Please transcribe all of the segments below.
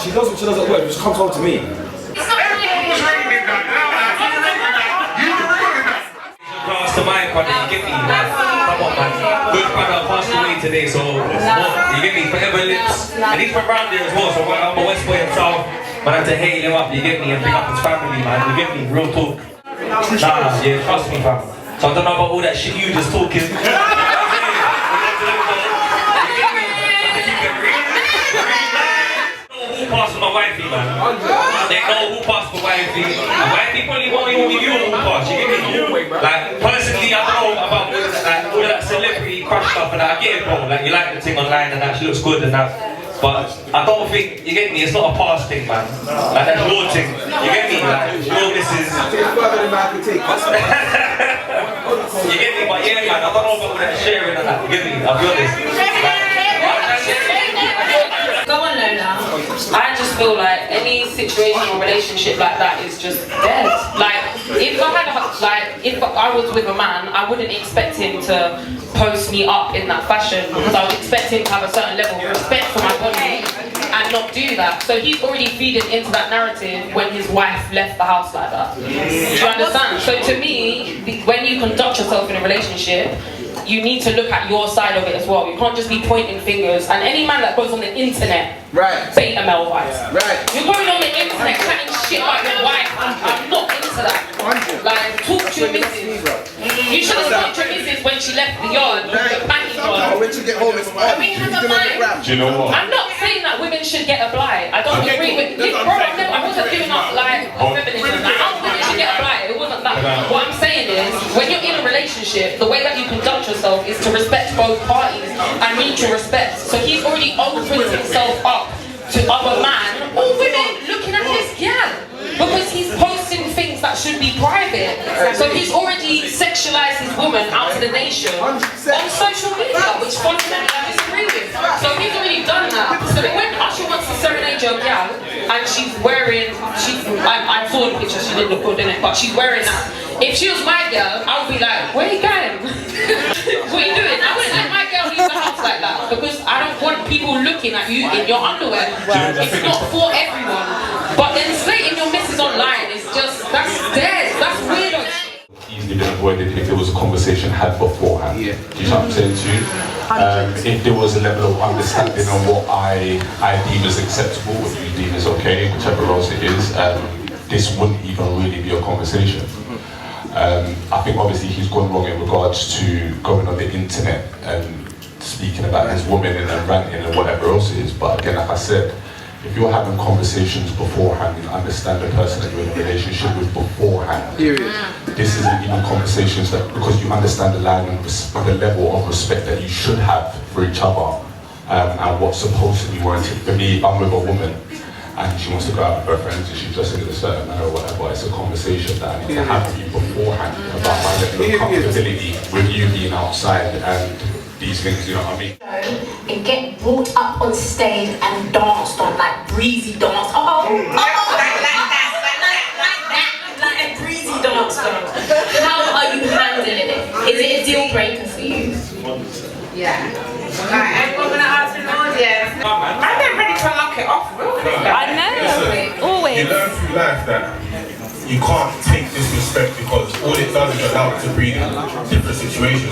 she does what she does at work, she comes home to me. Cross the mic on it, you get me? Come on, man. Good brother passed away today, so you get me? Forever lives. And he's from around there as well, so I'm a West Boy himself. But I have to hail him up, you get me? And pick up his family, man. You get me? Real talk. Nah, yeah, trust me, fam. So I don't know about all that shit you just talking. Who passed for my wifey, man? They know who passed for wifey. And wifey probably won't even give you a who pass, you get me? Like, personally, I don't know about all of that celebrity crush stuff and that. I get it, bro. Like, you like the thing online and that, she looks good and that. But I don't think, you get me, it's not a past thing, man. Like, that's your thing. You get me? Like, your missus. You get me? But yeah, man, I don't know about all that sharing and that. You get me? I'll be honest. Go on, Lola. I just feel like any situation or relationship like that is just dead. Like, if I was with a man, I wouldn't expect him to post me up in that fashion because I would expect him to have a certain level of respect for my body and not do that. So he's already feeding into that narrative when his wife left the house like that. Do you understand? So to me, when you conduct yourself in a relationship, you need to look at your side of it as well. You can't just be pointing fingers. And any man that goes on the internet, beta male vibes. You're going on the internet chatting shit about your wife. I'm not into that. Like, talk to your missus. You should have talked to your missus when she left the yard with the panties on. When you get home, it's on. Do you know what? I'm not saying that women should get a blight. I don't agree with it. Bro, I wasn't giving up like feminism. Like, I don't think women should get a blight. It wasn't that. What I'm saying is, when you're in a relationship, the way that you conduct yourself is to respect both parties and mutual respect. So he's already opened himself up to other men or women looking at his gal because he's posting things that should be private. So he's already sexualized his woman out to the nation on social media, which fundamentally I disagree with. So he's already done that. So when Usher wants to serenade your gal and she's wearing, I saw the picture, she didn't look good in it, but she's wearing that. If she was my girl, I would be like, where you going? What are you doing? I wouldn't let my girl leave the house like that because I don't want people looking at you in your underwear. It's not for everyone. But then slating your missus online is just, that's dead. That's weirdo. Easily been avoided if there was a conversation had beforehand. Do you know what I'm saying to you? If there was a level of understanding on what I deem as acceptable, what you deem as okay, whichever else it is, this wouldn't even really be a conversation. I think obviously he's gone wrong in regards to going on the internet and speaking about his woman and ranting and whatever else it is. But again, like I said, if you're having conversations beforehand and understand the person that you're in a relationship with beforehand, this isn't even conversations that, because you understand the line and the level of respect that you should have for each other and what's supposed to be warranted. For me, if I'm with a woman and she wants to go out with her friends and she's dressing in a certain manner or whatever, it's a conversation that I need to have with you beforehand about my level of comfortability with you being outside and these things, you know what I mean? And get brought up on stage and danced on, like breezy dance. Like a breezy dance. How are you handling it? Is it a deal breaker for you? Yeah. Everyone gonna ask an audience. I'm not ready to lock it off. I know. Always. You learn through life that you can't take disrespect because all it does is allow it to breed in different situations.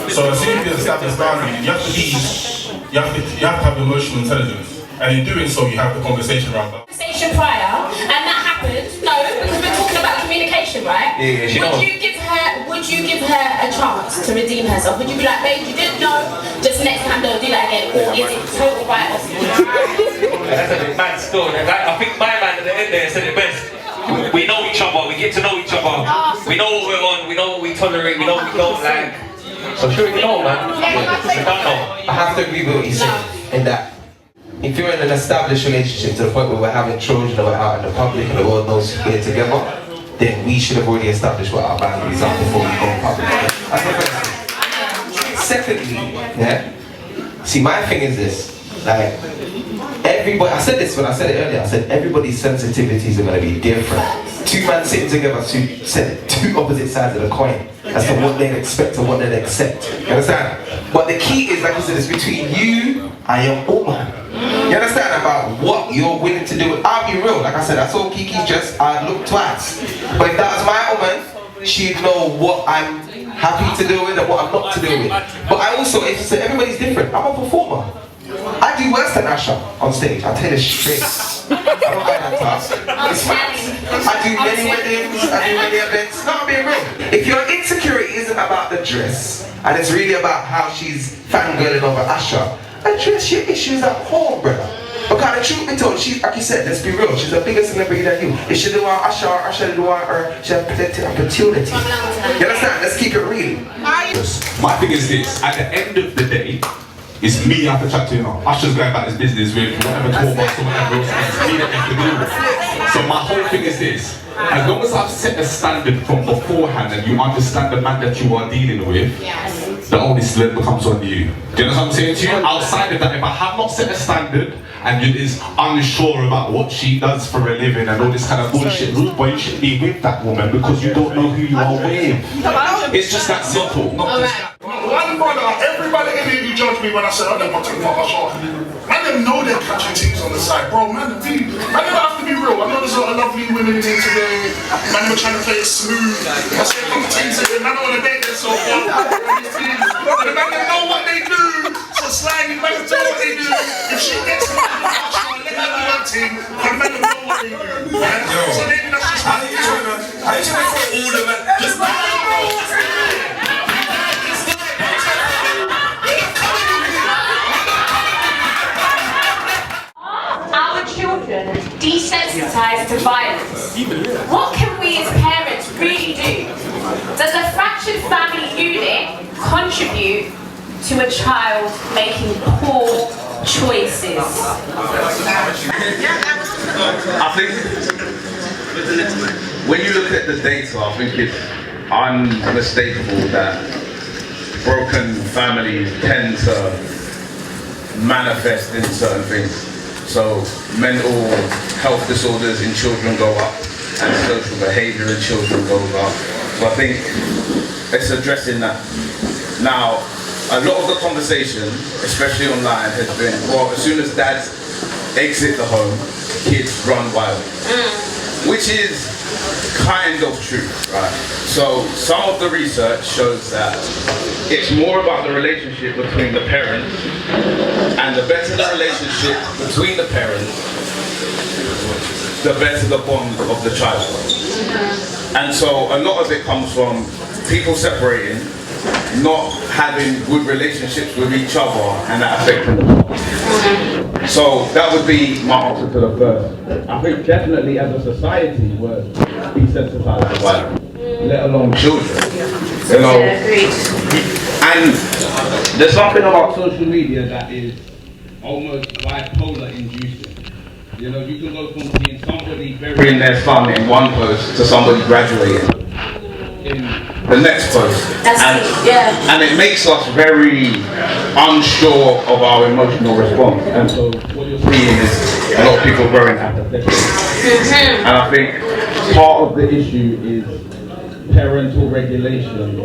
So as soon as you establish boundaries, you have to have emotional intelligence, and in doing so, you have the conversation around that. Conversation prior, and that happened. No, because we're talking about communication, right? Would you give her a chance to redeem herself? Would you be like, babe, you didn't know, just next time don't do that again, or is it total write-off? That's a bit mad still. I think my man at the end there said it best. We know each other, we get to know each other. We know what we're on, we know what we tolerate, we know what we don't like. So sure you know, man. We don't know. I have to agree with what you said in that if you're in an established relationship to the point where we're having children and we're out in the public and the world knows we're together, then we should have already established what our boundaries are before we go in public. That's the first thing. Secondly, see, my thing is this, like, everybody, I said this when I said it earlier, I said everybody's sensitivities are going to be different. Two men sitting together, two opposite sides of the coin as to what they'd expect and what they'd accept. You understand? But the key is, like I said, it's between you and your woman. You understand? About what you're willing to do. I'll be real, like I said, I saw Keke's dress, I'd look twice. But if that was my woman, she'd know what I'm happy to do with and what I'm not to do with. But I also, if you say everybody's different, I'm a performer. I do worse than Usher on stage, I'll tell you straight. I don't hide that task. It's facts. I do many weddings, I do many events. No, I'm being real. If your insecurity isn't about the dress, and it's really about how she's fangirling over Usher, address your issues at home, brother. Because the truth be told, she's, like you said, let's be real, she's a bigger celebrity than you. If she don't want Usher, Usher don't want her, she has plenty of opportunity. You understand? Let's keep it real. My thing is this, at the end of the day, it's me I have to chat to, you know. Usher's going about his business with whatever tour bus or whatever else, it's me that have to deal with. So my whole thing is this, as long as I've set a standard from beforehand and you understand the man that you are dealing with, the only slip becomes on you. Do you know what I'm saying to you? Outside of that, if I have not set a standard and you is unsure about what she does for a living and all this kind of bullshit, rude boy, you shouldn't be with that woman because you don't know who you are with. It's just that simple. One brother, everybody in here who judged me when I said I never took my Usher. I didn't know they're catching things on the side, bro. Man, I never have to be real. I know there's a lot of lovely women in here today. Man, we're trying to play it smooth. I say a couple things in here, man, I don't want to date them so far. And the man, they know what they do. So slightly, man, they know what they do. If she gets me on the Usher, let her do her thing. And man, they know what they do. So maybe that's just my thing. I just want to say all of it. Just children desensitized to violence. What can we as parents really do? Does a fractured family unit contribute to a child making poor choices? I think when you look at the data, I think it's unmistakable that broken families tend to manifest in certain things. So mental health disorders in children go up and social behaviour in children goes up. So I think it's addressing that. Now, a lot of the conversation, especially online, has been, well, as soon as dads exit the home, kids run wild. Which is kind of true, right? So some of the research shows that it's more about the relationship between the parents, and the better the relationship between the parents, the better the bond of the child. And so a lot of it comes from people separating, not having good relationships with each other, and that affecting them. So that would be my answer to the first. I think definitely as a society we're desensitized to violence, let alone children. You know, and there's something about social media that is almost bipolar inducing. You know, you can go from seeing somebody burying their son in one post to somebody graduating in the next post. And it makes us very unsure of our emotional response. And so what you're seeing is a lot of people growing apathetic. And I think part of the issue is parental regulation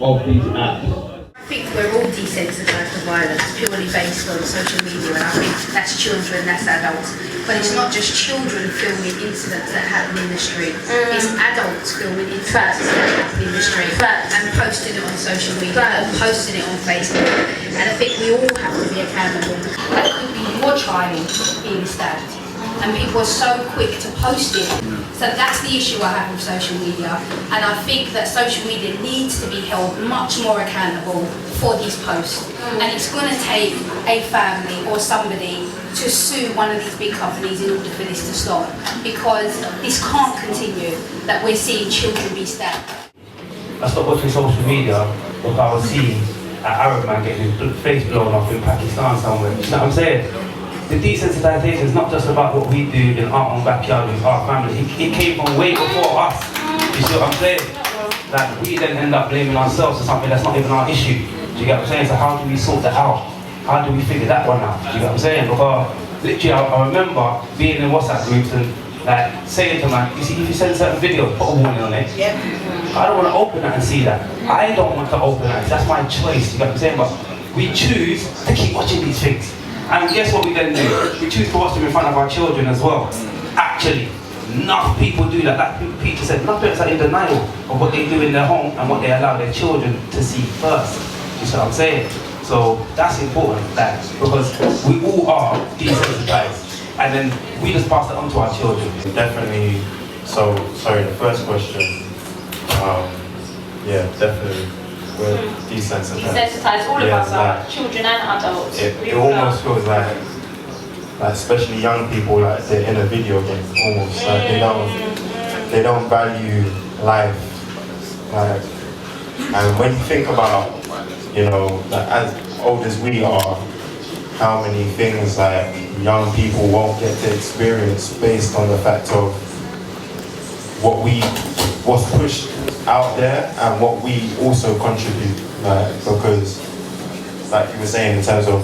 of these apps. I think we're all desensitised to violence purely based on social media, and I think that's children, that's adults. But it's not just children filming incidents that happen in the street, it's adults filming incidents that happen in the street and posting it on social media or posting it on Facebook. And I think we all have to be accountable. That could be your child being stabbed, and people are so quick to post it. So that's the issue I have with social media, and I think that social media needs to be held much more accountable for these posts. And it's going to take a family or somebody to sue one of these big companies in order for this to stop, because this can't continue that we're seeing children be stabbed. I stopped watching social media because I was seeing an Arab man getting his face blown off in Pakistan somewhere. You know what I'm saying? The desensitisation is not just about what we do in our own backyard with our family. It came from way before us. You see what I'm saying? Like, we then end up blaming ourselves for something that's not even our issue. Do you get what I'm saying? So how do we sort that out? How do we figure that one out? Do you get what I'm saying? Because literally I remember being in WhatsApp groups and like saying to man, you see, if you send a certain video, put a warning on it. I don't want to open that and see that. I don't want to open that. That's my choice. You get what I'm saying? But we choose to keep watching these things. And guess what we then do? We choose to watch them in front of our children as well. Actually, enough people do that. Like Peter said, enough parents are in denial of what they do in their home and what they allow their children to see first. You see what I'm saying? So that's important, like, because we all are desensitized, and then we just pass it on to our children. Definitely. So sorry, the first question. Yeah, definitely. We're desensitized. Desensitized, all of us are, children and adults. It almost feels like especially young people, like they're in a video game almost. Like they don't value life. Like, and when you think about, you know, like as old as we are, how many things like young people won't get to experience based on the fact of what's pushed out there and what we also contribute, like, because like you were saying in terms of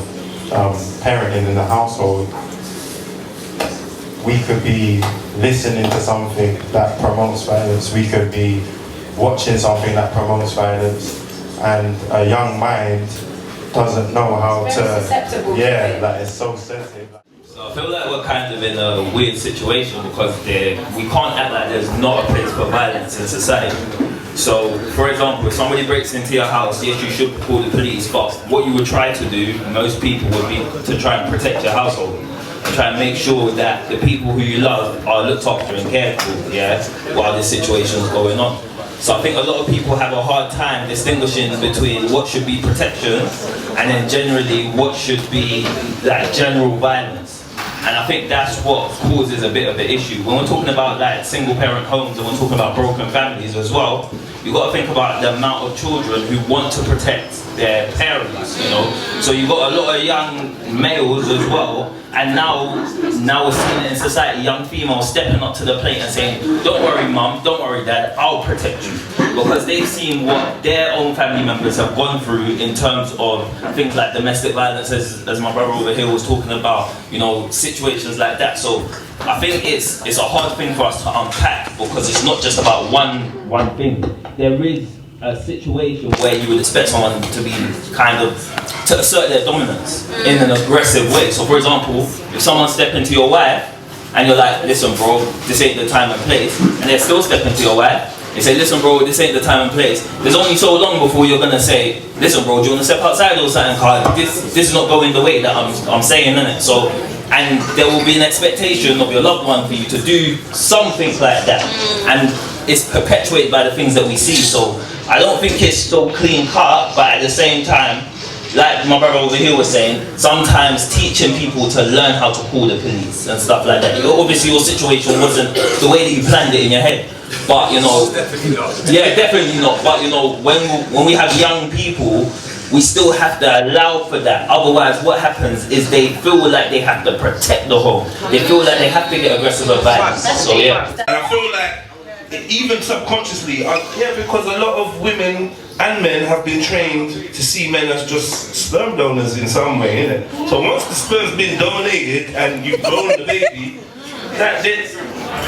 parenting in the household, we could be listening to something that promotes violence, we could be watching something that promotes violence, and a young mind doesn't know how to, yeah, like it's so sensitive. So I feel like we're kind of in a weird situation because we can't act like there's not a place for violence in society. So, for example, if somebody breaks into your house, yes, you should call the police, but what you would try to do, most people, would be to try and protect your household. And try and make sure that the people who you love are looked after and cared for, yeah, while this situation is going on. So I think a lot of people have a hard time distinguishing between what should be protection and then generally what should be like general violence. And I think that's what causes a bit of the issue. When we're talking about like single parent homes and we're talking about broken families as well, you've got to think about the amount of children who want to protect their parents, you know. So you've got a lot of young males as well, and now we're seeing it in society, young females stepping up to the plate and saying, don't worry mum, don't worry dad, I'll protect you. Because they've seen what their own family members have gone through in terms of things like domestic violence, as my brother over here was talking about, you know, situations like that. So I think it's a hard thing for us to unpack because it's not just about one thing. There is a situation where you would expect someone to be to assert their dominance in an aggressive way. So for example, if someone steps into your wife and you're like, listen bro, this ain't the time and place, and they're still stepping to your wife, they say, listen bro, this ain't the time and place, there's only so long before you're gonna say, listen bro, do you wanna step outside or something, cause this is not going the way that I'm saying, innit? So, and there will be an expectation of your loved one for you to do something like that. And it's perpetuated by the things that we see. So I don't think it's so clean cut, but at the same time, like my brother over here was saying, sometimes teaching people to learn how to call the police and stuff like that. Obviously your situation wasn't the way that you planned it in your head. But you know, yeah, definitely not. But you know, when we have young people, we still have to allow for that. Otherwise, what happens is they feel like they have to protect the home. They feel like they have to get aggressive or violent. So yeah. And I feel like even subconsciously, yeah, because a lot of women and men have been trained to see men as just sperm donors in some way, innit? So once the sperm's been donated and you've grown the baby, that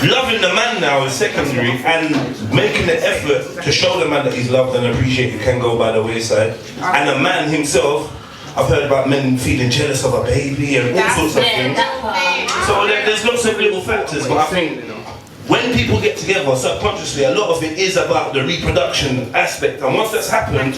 loving the man now is secondary, and making the effort to show the man that he's loved and appreciated can go by the wayside. And the man himself, I've heard about men feeling jealous of a baby and all sorts of things. So there's lots of little factors, but I think when people get together subconsciously, a lot of it is about the reproduction aspect. And once that's happened,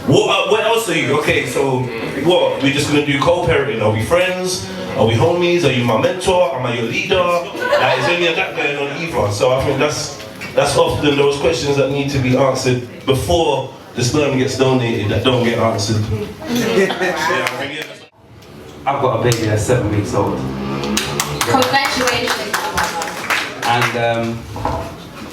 what else are you? Okay, so what? We're just gonna do co-parenting? Are we friends? Are we homies? Are you my mentor? Am I your leader? Like, is any of that going on either? So I think that's often those questions that need to be answered before the sperm gets donated that don't get answered. I've got a baby that's 7 weeks old. Congratulations. And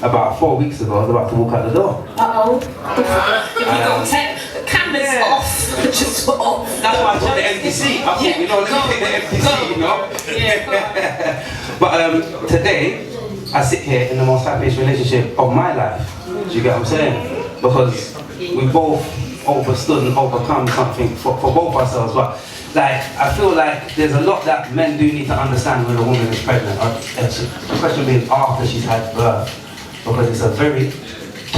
about 4 weeks ago, I was about to walk out the door. We got to take the cameras off. Just off. That's why I took the MPC. I thought, you know, let me take the MPC, you know? Yeah, but today, I sit here in the most happiest relationship of my life. Do you get what I'm saying? Because we both overstood and overcome something for both ourselves. But like, I feel like there's a lot that men do need to understand when a woman is pregnant, especially being after she's had birth, because it's a very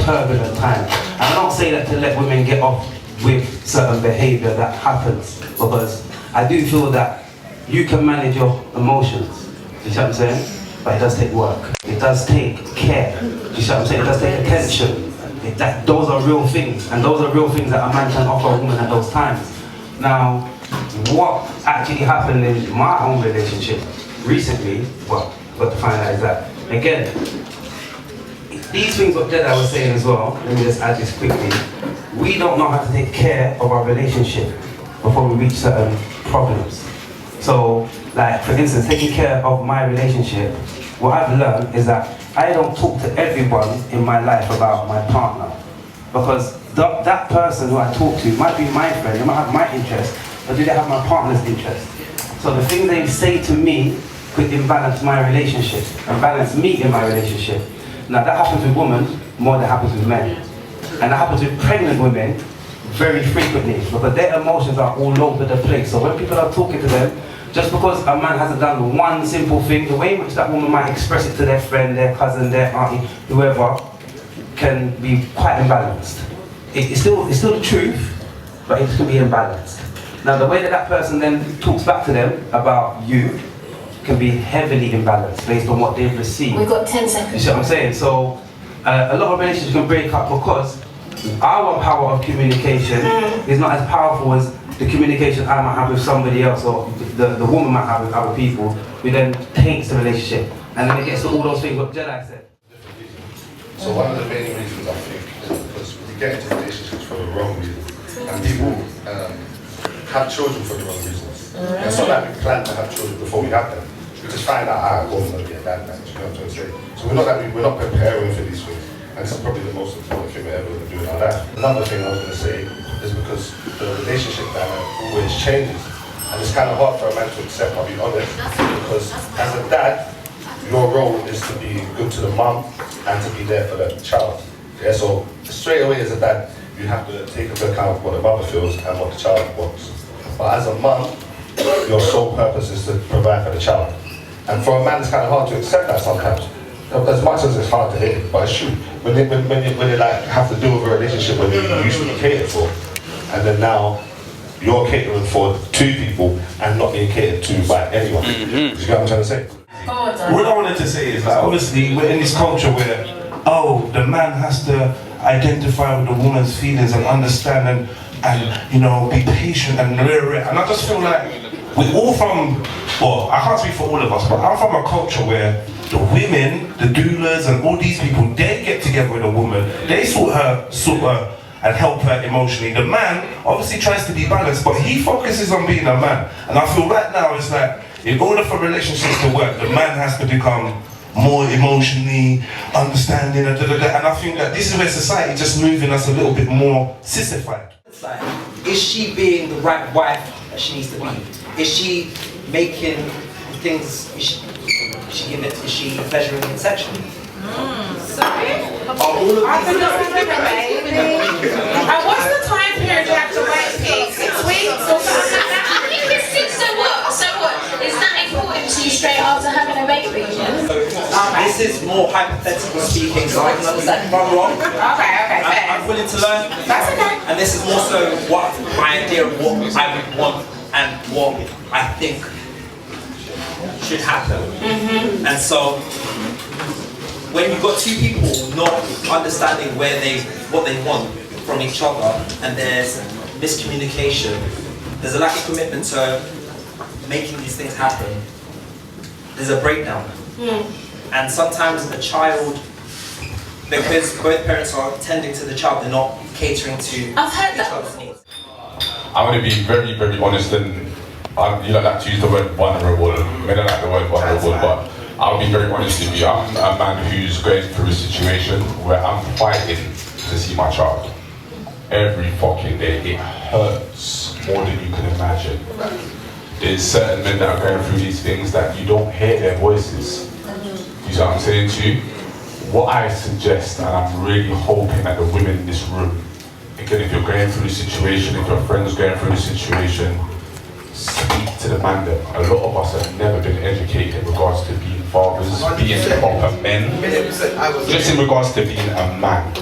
turbulent time. And I don't say that to let women get off with certain behaviour that happens, because I do feel that you can manage your emotions. You see what I'm saying? But it does take work. It does take care. You see what I'm saying? It does take attention. Those are real things, and those are real things that a man can offer a woman at those times. Now, what actually happened in my own relationship recently, well, got to find out is that, again, these things what Jedi was saying as well, let me just add this quickly, we don't know how to take care of our relationship before we reach certain problems. So, like, for instance, taking care of my relationship, what I've learned is that I don't talk to everyone in my life about my partner. Because that person who I talk to might be my friend, they might have my interest, but do they have my partner's interest? So the things they say to me could imbalance my relationship, and balance me in my relationship. Now that happens with women more than happens with men. And that happens with pregnant women very frequently, because their emotions are all over the place. So when people are talking to them, just because a man hasn't done one simple thing, the way in which that woman might express it to their friend, their cousin, their auntie, whoever, can be quite imbalanced. It's still the truth, but it can be imbalanced. Now the way that that person then talks back to them about you can be heavily imbalanced based on what they've received. We've got 10 seconds. You see what I'm saying? So a lot of relationships can break up because our power of communication is not as powerful as the communication I might have with somebody else, or the woman might have with other people, who then takes the relationship. And then it gets to all those things what Jedi said. So one of the main reasons I think is because we get into relationships for the wrong reasons. And people have children for the wrong reasons. It's not like we plan to have children before we have them. We just find out, I'm going to be a dad now, you know what I'm trying to say? So we're not preparing for these things. And this is probably the most important thing we're ever going to do in our life. Another thing I was going to say is because the relationship dynamic always changes. And it's kind of hard for a man to accept, I'll be honest, because as a dad, your role is to be good to the mum and to be there for the child. Yeah, so straight away as a dad, you have to take into account what the mother feels and what the child wants. But as a mum, your sole purpose is to provide for the child. And for a man, it's kind of hard to accept that sometimes. As much as it's hard to hear, but it's true. When they like have to deal with a relationship when you used to be catered for, and then now you're catering for two people and not being catered to by anyone. Do you get what I'm trying to say? What I wanted to say is that obviously we're in this culture where, the man has to identify with the woman's feelings and understand and you know, be patient and I just feel like we're all from, well, I can't speak for all of us, but I'm from a culture where the women, the doulas and all these people, they get together with a woman, they sort her and help her emotionally. The man obviously tries to be balanced, but he focuses on being a man. And I feel right now it's like, in order for relationships to work, the man has to become more emotionally understanding, and I think that this is where society just moving us a little bit more sissified. Is she being the right wife that she needs to be? Is she making things, is she pleasuring it sexually? Sorry? Are all of And what's the time period you have to wait? 6 weeks or something? I think it's 6, so what? Is that important to you straight after having a baby? This is more hypothetical speaking, so I can understand if I'm wrong. Okay, fair. I'm willing to learn. That's okay. And this is more so what my idea of what I would want and what I think should happen. And so when you've got two people not understanding what they want from each other, and there's miscommunication, there's a lack of commitment to making these things happen, there's a breakdown. And sometimes the child, because both parents are tending to the child, they're not catering to I've heard each that. other's needs. I want to be very, very honest, and you don't like to use the word vulnerable. I don't like the word vulnerable, but I'll be very honest with you. I'm a man who's going through a situation where I'm fighting to see my child. Every fucking day, it hurts more than you can imagine. There's certain men that are going through these things that you don't hear their voices. You see what I'm saying to you? What I suggest, and I'm really hoping that the women in this room, again, if you're going through the situation, if your friend's going through the situation, speak to the man. A lot of us have never been educated in regards to being fathers, being proper men, just in regards to being a man.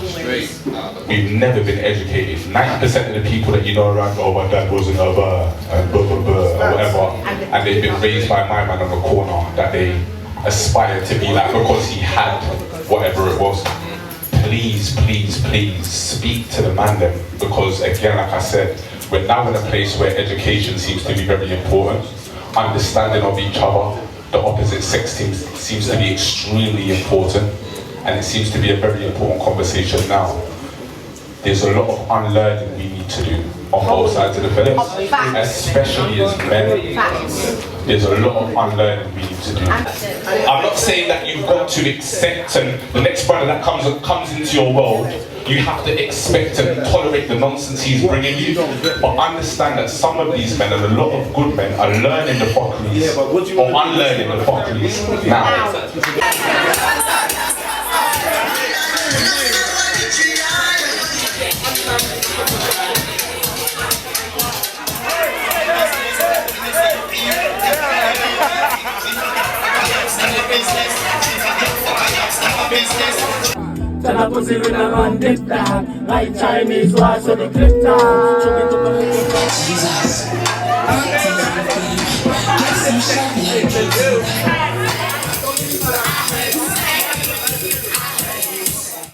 We've never been educated. 90% of the people that you know around, oh, my dad wasn't a and blah blah blah or whatever, and they've been raised by my man on the corner that they aspire to be like because he had whatever it was. Please, please, please speak to the man then, because again, like I said, we're now in a place where education seems to be very important. Understanding of each other, the opposite sex seems to be extremely important, and it seems to be a very important conversation now. There's a lot of unlearning we need to do on both sides of the fence, especially as men. There's a lot of unlearning we need to do. I'm not saying that you've got to accept, and the next brother that comes into your world, you have to expect and tolerate the nonsense he's bringing you, but understand that some of these men, and a lot of good men, are learning the fuckeries, or unlearning the fuckeries now. Tell a pussy with a man dip down, like Chinese watch so the clip down. Jesus.